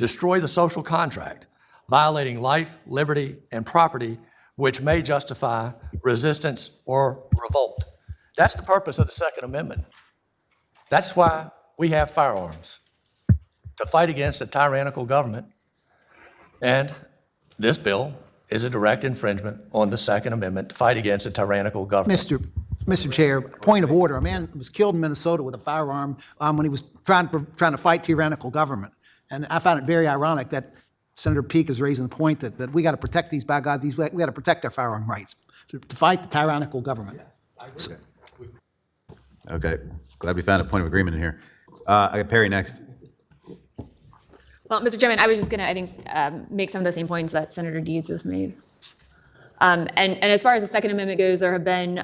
destroy the social contract, violating life, liberty, and property, which may justify resistance or revolt. That's the purpose of the Second Amendment. That's why we have firearms, to fight against a tyrannical government. And this bill is a direct infringement on the Second Amendment to fight against a tyrannical government. Mr. Chair, point of order. A man was killed in Minnesota with a firearm when he was trying to fight tyrannical government. And I found it very ironic that Senator Peake is raising the point that we got to protect these, by God, we got to protect our firearm rights to fight the tyrannical government. Okay, glad we found a point of agreement in here. I got Perry next. Well, Mr. Chairman, I was just going to, I think, make some of the same points that Senator Deeds just made. And as far as the Second Amendment goes, there have been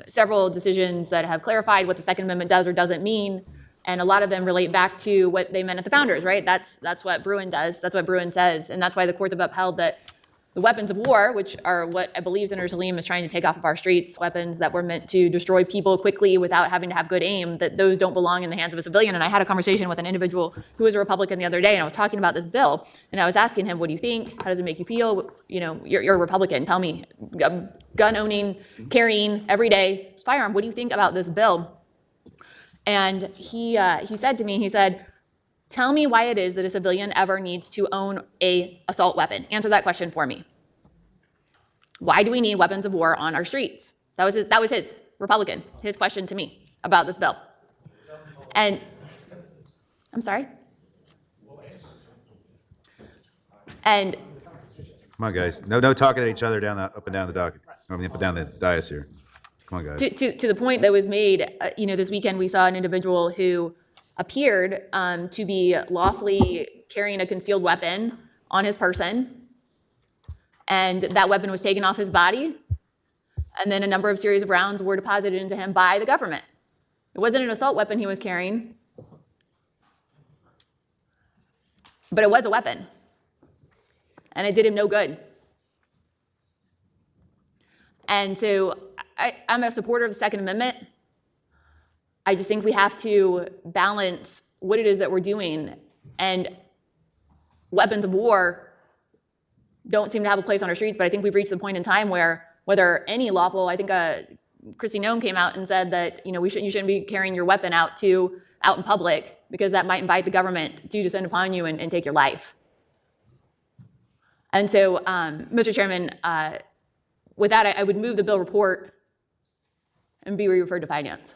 several decisions that have clarified what the Second Amendment does or doesn't mean, and a lot of them relate back to what they meant at the founders, right? That's what Bruin does. That's what Bruin says, and that's why the courts have upheld that the weapons of war, which are what I believe Senator Salim is trying to take off of our streets, weapons that were meant to destroy people quickly without having to have good aim, that those don't belong in the hands of a civilian. And I had a conversation with an individual who was a Republican the other day, and I was talking about this bill, and I was asking him, what do you think? How does it make you feel? You know, you're a Republican. Tell me, gun owning, carrying, everyday firearm, what do you think about this bill? And he said to me, he said, tell me why it is that a civilian ever needs to own an assault weapon. Answer that question for me. Why do we need weapons of war on our streets? That was his Republican, his question to me about this bill. And I'm sorry? And Come on, guys. No talking at each other up and down the docket. I mean, up and down the dais here. Come on, guys. to the point that was made, this weekend we saw an individual who appeared to be lawfully carrying a concealed weapon on his person, and that weapon was taken off his body, and then a number of series of rounds were deposited into him by the government. It wasn't an assault weapon he was carrying, but it was a weapon, and it did him no good. And so I'm a supporter of the Second Amendment. I just think we have to balance what it is that we're doing, and weapons of war don't seem to have a place on our streets, but I think we've reached the point in time where whether any lawful, I think Chrissy Noem came out and said that you shouldn't be carrying your weapon out in public because that might invite the government to descend upon you and take your life. And so, Mr. Chairman, with that, I would move the bill report and be referred to finance.